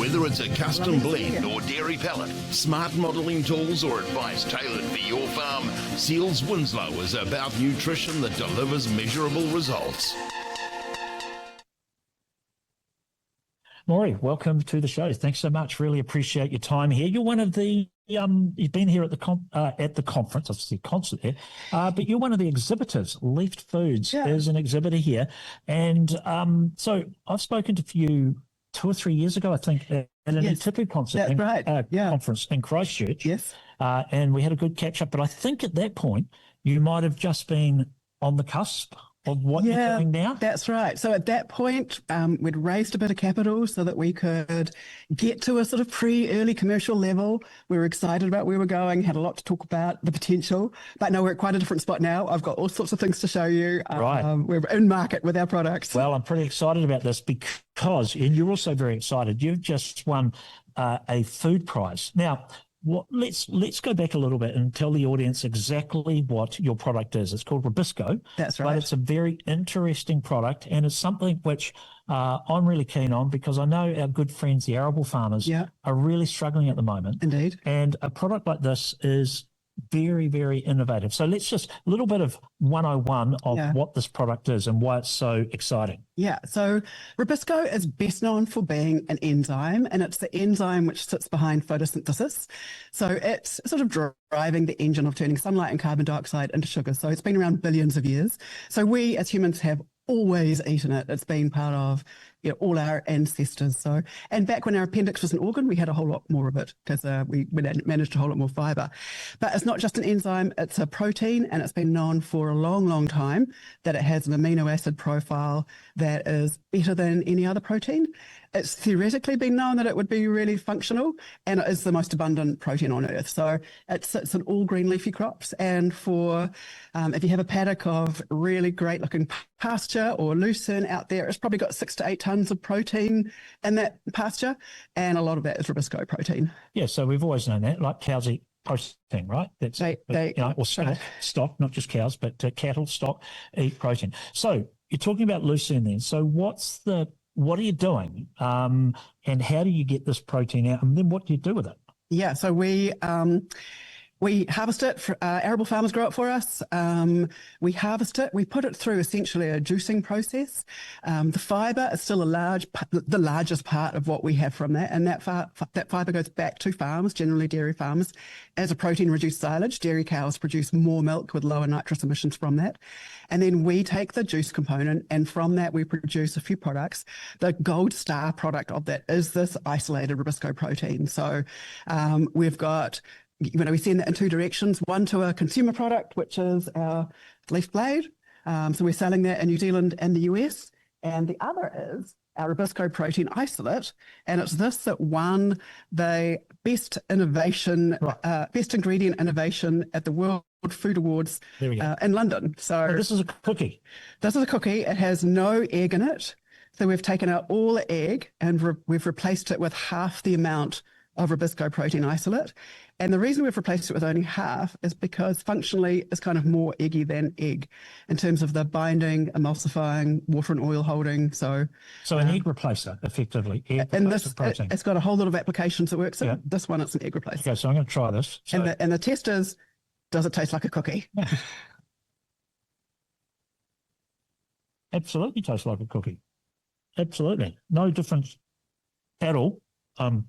Whether it's a custom blend or dairy pellet, smart modelling tools or advice tailored for your farm, Seals Winslow is about nutrition that delivers measurable results. Maury, welcome to the show. Thanks so much. Really appreciate your time here. You're one of the you've been here at the conference, obviously concert there, but you're one of the exhibitors. Leaft Foods is an exhibitor here, and so I've spoken to you 2 or 3 years ago, I think, at an Atipu concert, conference in Christchurch. Yes, and we had a good catch up. But I think at that point you might have just been on the cusp of what you're doing now? That's right. So at that point, we'd raised a bit of capital so that we could get to a sort of early commercial level. We were excited about where we're going, had a lot to talk about, the potential. But no, we're at quite a different spot now. I've got all sorts of things to show you. Right. We're in market with our products. Well, I'm pretty excited about this because, and you're also very excited, you've just won a food prize. Now, let's go back a little bit and tell the audience exactly what your product is. It's called Rubisco. That's right. But it's a very interesting product, and it's something which I'm really keen on because I know our good friends, the arable farmers, are really struggling at the moment. Indeed. And a product like this is very, very innovative. So let's just a little bit of 101 of what this product is and why it's so exciting. Yeah, so Rubisco is best known for being an enzyme, and it's the enzyme which sits behind photosynthesis. So it's sort of driving the engine of turning sunlight and carbon dioxide into sugar. So it's been around billions of years. So we as humans have always eaten it. It's been part of all our ancestors. So, and back when our appendix was an organ, we had a whole lot more of it because we managed a whole lot more fibre. But it's not just an enzyme, it's a protein, and it's been known for a long, long time that it has an amino acid profile that is better than any other protein. It's theoretically been known that it would be really functional, and it is the most abundant protein on Earth. So it sits in all green leafy crops, and for if you have a paddock of really great looking pasture or lucerne out there, it's probably got 6 to 8 tons of protein in that pasture, and a lot of that is Rubisco protein. Yeah, so we've always known that, like cows eat protein, right? That's or stock, not just cows, but cattle stock eat protein. So you're talking about lucerne then. So what are you doing, and how do you get this protein out, and then what do you do with it? Yeah, so we harvest it. Arable farmers grow it for us. We harvest it. We put it through essentially a juicing process. The fibre is still the largest part of what we have from that, and that fibre goes back to farms, generally dairy farms, as a protein-reduced silage. Dairy cows produce more milk with lower nitrous emissions from that. And then we take the juice component, and from that we produce a few products. The gold star product of that is this isolated Rubisco protein. So we've got, we send that in 2 directions. One to a consumer product, which is our leaf blade. So we're selling that in New Zealand and the US. And the other is our Rubisco protein isolate. And it's this that won the best ingredient innovation at the World Food Awards in London. So this is a cookie. This is a cookie. It has no egg in it. So we've taken out all the egg and we've replaced it with half the amount of Rubisco protein isolate. And the reason we've replaced it with only half is because functionally it's kind of more eggy than egg in terms of the binding, emulsifying, water and oil holding. So an egg replacer, effectively. And it's got a whole lot of applications it works in. This one, it's an egg replacer. Okay, so I'm going to try this. So, and the test is, does it taste like a cookie? Absolutely tastes like a cookie. Absolutely. No difference at all.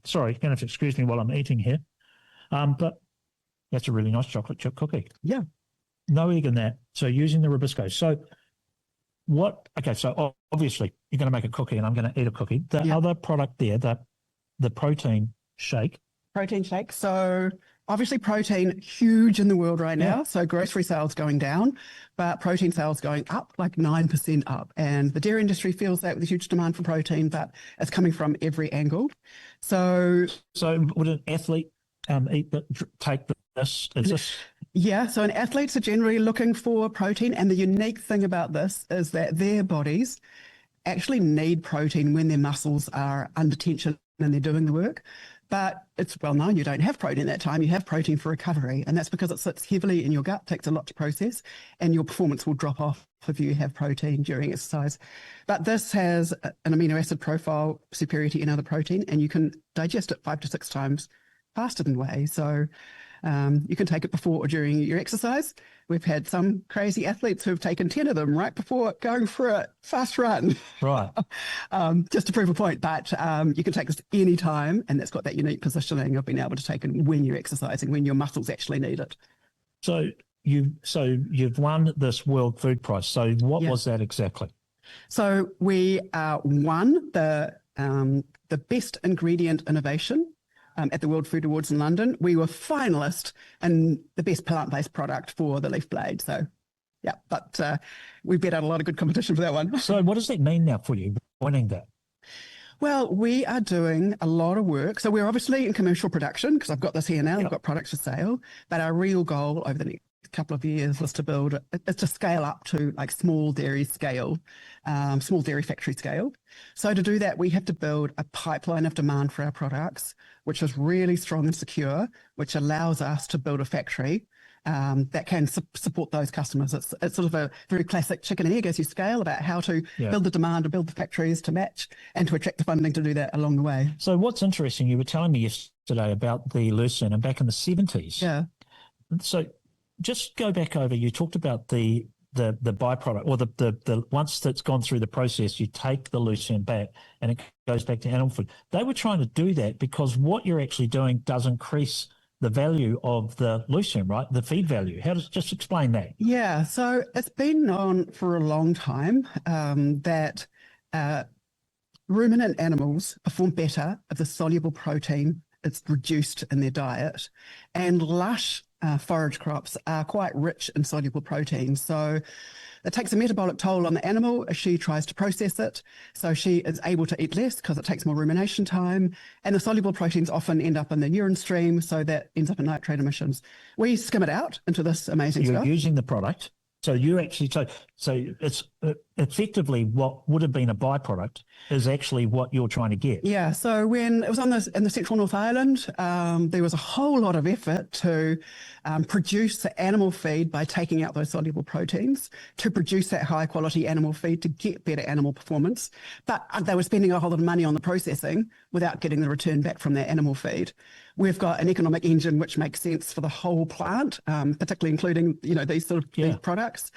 Sorry, you're going to have to excuse me while I'm eating here. But that's a really nice chocolate chip cookie. Yeah. No egg in that. So using the Rubisco. So so obviously you're going to make a cookie and I'm going to eat a cookie. The other product there, the protein shake. Protein shake. So obviously protein huge in the world right now. So grocery sales going down, but protein sales going up, like 9% up. And the dairy industry feels that with a huge demand for protein, but it's coming from every angle. So would an athlete take this? Is this? Yeah, so athletes are generally looking for protein, and the unique thing about this is that their bodies actually need protein when their muscles are under tension and they're doing the work. But it's well known you don't have protein at that time. You have protein for recovery, and that's because it sits heavily in your gut, takes a lot to process, and your performance will drop off if you have protein during exercise. But this has an amino acid profile superiority in other protein, and you can digest it 5 to 6 times faster than whey. So you can take it before or during your exercise. We've had some crazy athletes who've taken 10 of them right before going for a fast run. Right. Just to prove a point. But you can take this any time, and that's got that unique positioning of being able to take it when you're exercising, when your muscles actually need it. So you've won this World Food Prize. So what was that exactly? So we won the best ingredient innovation at the World Food Awards in London. We were finalists in the best plant-based product for the leaf blade. So, yeah, but we bet out a lot of good competition for that one. So what does that mean now for you, winning that? Well, we are doing a lot of work. So we're obviously in commercial production because I've got this here now. We've got products for sale. But our real goal over the next couple of years was to scale up to like small dairy scale, small dairy factory scale. So to do that, we have to build a pipeline of demand for our products, which is really strong and secure, which allows us to build a factory that can support those customers. It's sort of a very classic chicken and egg as you scale about how to build the demand, to build the factories to match, and to attract the funding to do that along the way. So what's interesting, you were telling me yesterday about the lucerne and back in the 70s. Yeah. So just go back over, you talked about the byproduct, or the once that's gone through the process, you take the lucerne back and it goes back to animal food. They were trying to do that because what you're actually doing does increase the value of the lucerne, right? The feed value. Just explain that? Yeah, so it's been known for a long time that ruminant animals perform better if the soluble protein is reduced in their diet, and lush forage crops are quite rich in soluble protein. So it takes a metabolic toll on the animal as she tries to process it. So she is able to eat less because it takes more rumination time. And the soluble proteins often end up in the urine stream, so that ends up in nitrate emissions. We skim it out into this amazing stuff. You're using the product. So you actually, so it's effectively what would have been a byproduct is actually what you're trying to get. Yeah. So when it was in the central North Island, there was a whole lot of effort to produce the animal feed by taking out those soluble proteins to produce that high quality animal feed to get better animal performance. But they were spending a whole lot of money on the processing without getting the return back from that animal feed. We've got an economic engine which makes sense for the whole plant, particularly including, these sort of these products.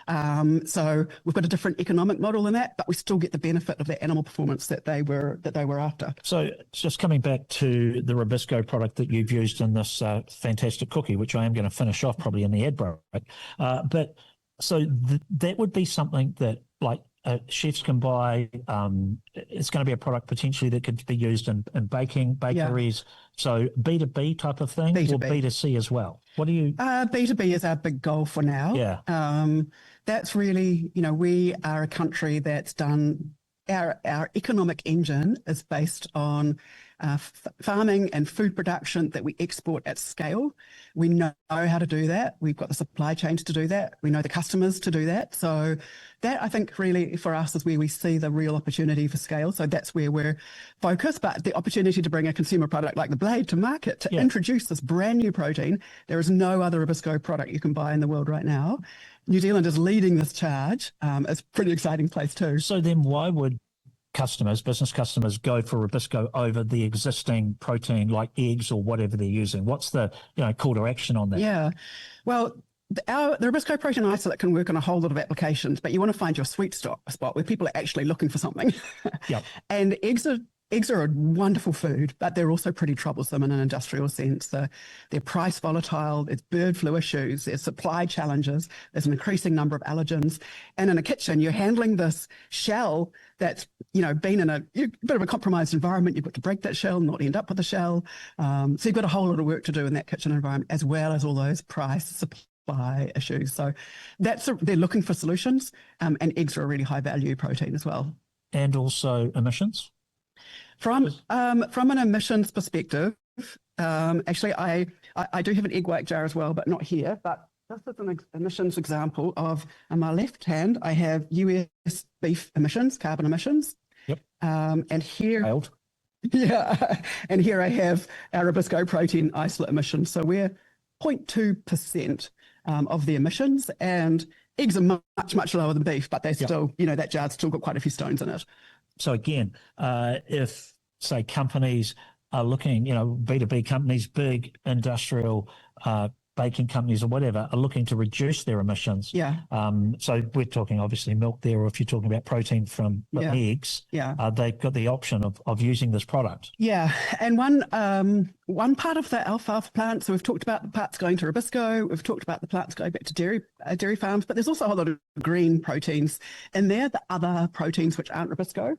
So we've got a different economic model in that, but we still get the benefit of the animal performance that they were after. So just coming back to the Rubisco product that you've used in this fantastic cookie, which I am going to finish off probably in the ad break. But so that would be something that chefs can buy. It's going to be a product potentially that could be used in bakeries. So B2B type of thing, B2B. Or B2C as well. What do you? B2B is our big goal for now. Yeah. That's really, we are a country that's done, our economic engine is based on farming and food production that we export at scale. We know how to do that. We've got the supply chains to do that. We know the customers to do that. So that, I think, really for us is where we see the real opportunity for scale. So that's where we're focused. But the opportunity to bring a consumer product like the blade to market, to introduce this brand new protein, there is no other Rubisco product you can buy in the world right now. New Zealand is leading this charge. It's a pretty exciting place too. So then why would business customers go for Rubisco over the existing protein like eggs or whatever they're using? What's the call to action on that? Yeah, well, the Rubisco protein isolate can work on a whole lot of applications, but you want to find your sweet spot where people are actually looking for something. Yep. And eggs are a wonderful food, but they're also pretty troublesome in an industrial sense. They're price volatile, there's bird flu issues, there's supply challenges, there's an increasing number of allergens. And in a kitchen, you're handling this shell that's, been in a bit of a compromised environment. You've got to break that shell, not end up with the shell. So you've got a whole lot of work to do in that kitchen environment, as well as all those price supply issues. So they're looking for solutions, and eggs are a really high value protein as well. And also emissions? From an emissions perspective, actually, I do have an egg white jar as well, but not here. But this is an emissions example of, on my left hand, I have US beef emissions, carbon emissions. Yep. And here, Yeah. And here I have our Rubisco protein isolate emissions. So we're 0.2% of the emissions, and eggs are much, much lower than beef, but they're still, that jar's still got quite a few stones in it. So again, if, say, companies are looking, B2B companies, big industrial baking companies or whatever, are looking to reduce their emissions. Yeah. So we're talking obviously milk there, or if you're talking about protein from eggs, they've got the option of using this product. Yeah. And one part of the alfalfa plant, so we've talked about the parts going to Rubisco, we've talked about the plants going back to dairy farms, but there's also a whole lot of green proteins in there, the other proteins which aren't Rubisco.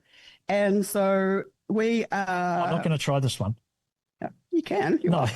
And so we are... I'm not going to try this one. You can. No.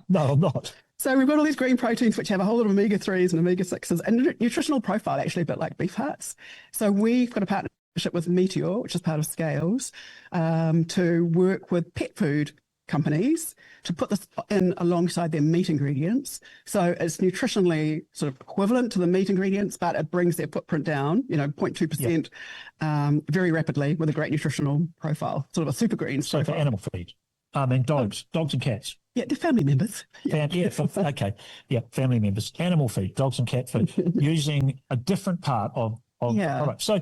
No, I'm not. So we've got all these green proteins which have a whole lot of omega-3s and omega-6s and nutritional profile, actually a bit like beef hearts. So we've got a partnership with Meteor, which is part of Scales, to work with pet food companies to put this in alongside their meat ingredients. So it's nutritionally sort of equivalent to the meat ingredients, but it brings their footprint down, 0.2% very rapidly with a great nutritional profile, sort of a super green profile. So for animal feed. Dogs and cats. Yeah, they're family members. Okay. Yeah, family members. Animal feed, dogs and cat food, using a different part of the product. So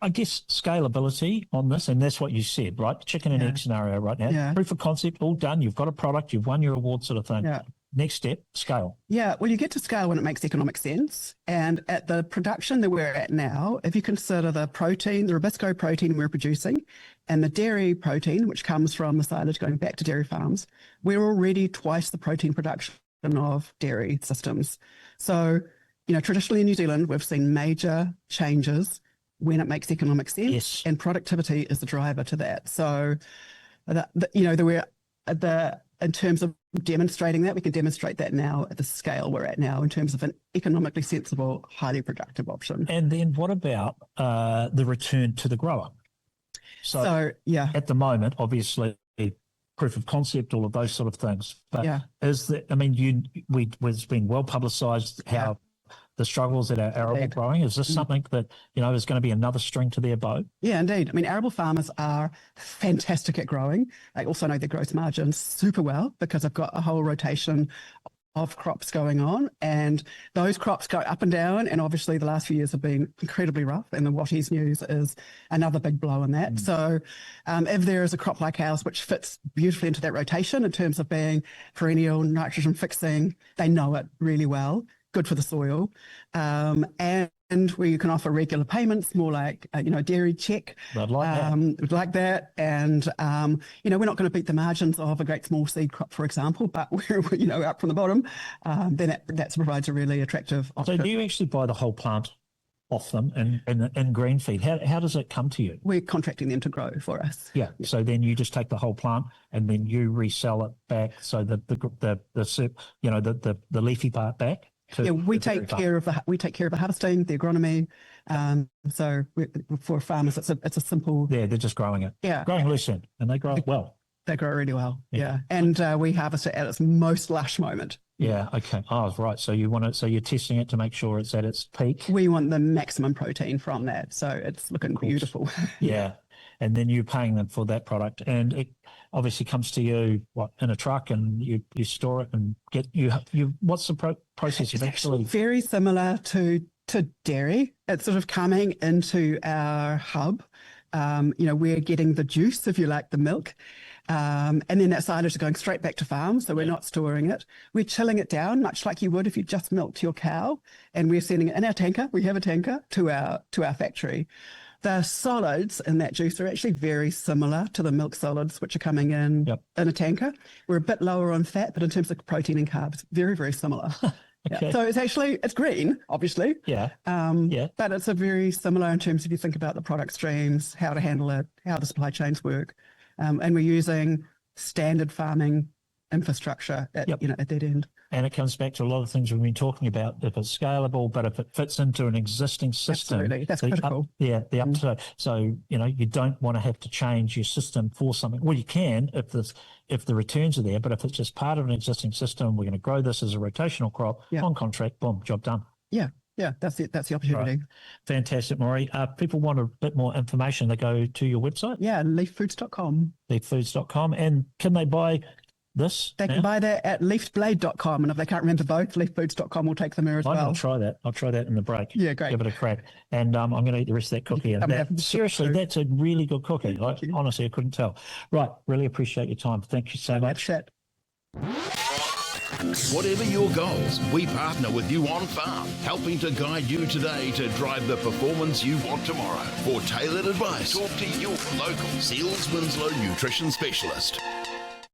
I guess scalability on this, and that's what you said, right? Chicken and egg scenario right now. Yeah. Proof of concept, all done. You've got a product, you've won your award sort of thing. Yeah. Next step, scale. Yeah, well, you get to scale when it makes economic sense. And at the production that we're at now, if you consider the protein, the Rubisco protein we're producing, and the dairy protein, which comes from the silage going back to dairy farms, we're already twice the protein production of dairy systems. So, traditionally in New Zealand, we've seen major changes when it makes economic sense, and productivity is the driver to that. So, in terms of demonstrating that, we can demonstrate that now at the scale we're at now in terms of an economically sensible, highly productive option. And then what about the return to the grower? So at the moment, obviously, proof of concept, all of those sort of things. But it's been well publicised how the struggles that are arable growing. Is this something that, is going to be another string to their bow? Yeah, indeed. I mean, arable farmers are fantastic at growing. They also know their gross margins super well because they've got a whole rotation of crops going on, and those crops go up and down, and obviously the last few years have been incredibly rough, and the Watties news is another big blow in that. So if there is a crop like ours which fits beautifully into that rotation in terms of being perennial, nitrogen fixing, they know it really well, good for the soil, and where you can offer regular payments, more like a dairy check. I'd like that. Would like that, and we're not going to beat the margins of a great small seed crop, for example, but we're up from the bottom. Then that provides a really attractive option. So do you actually buy the whole plant off them in green feed? How does it come to you? We're contracting them to grow for us. Yeah. So then you just take the whole plant and then you resell it back. So the leafy part back. We take care of the harvesting, the agronomy. So for farmers, it's a simple. Yeah, they're just growing it. Yeah, growing loose in, and they grow it well. They grow really well. Yeah, and we harvest it at its most lush moment. Yeah. Okay. Oh, right. So you're testing it to make sure it's at its peak. We want the maximum protein from that, so it's looking beautiful. Yeah. And then you're paying them for that product, and it obviously comes to you in a truck, and you store it and get you. What's the process? It's actually very similar to dairy. It's sort of coming into our hub. We're getting the juice, if you like, the milk. And then that silage is going straight back to farm, so we're not storing it. We're chilling it down, much like you would if you just milked your cow, and we're sending it in our tanker. We have a tanker to our factory. The solids in that juice are actually very similar to the milk solids which are coming in a tanker. We're a bit lower on fat, but in terms of protein and carbs, very, very similar. Okay. So it's green, obviously. But it's a very similar in terms of you think about the product streams, how to handle it, how the supply chains work. And we're using standard farming infrastructure at that end. And it comes back to a lot of things we've been talking about. If it's scalable, but if it fits into an existing system. Absolutely. That's critical. So, you don't want to have to change your system for something. Well, you can if the returns are there, but if it's just part of an existing system, we're going to grow this as a rotational crop on contract, boom, job done. Yeah. Yeah, that's it. That's the opportunity. Right. Fantastic, Maury. People want a bit more information, they go to your website? Yeah, leaftfoods.com. Leaftfoods.com. And can they buy this? They can buy that at leaftblade.com. And if they can't remember both, leaftfoods.com will take them there as well. I'll try that. I'll try that in the break. Yeah, great. Give it a crack. And I'm going to eat the rest of that cookie. And seriously, that's a really good cookie. Honestly, I couldn't tell. Right. Really appreciate your time. Thank you so much. Chat. Whatever your goals, we partner with you on farm, helping to guide you today to drive the performance you want tomorrow. For tailored advice, talk to your local Seals Winslow nutrition specialist.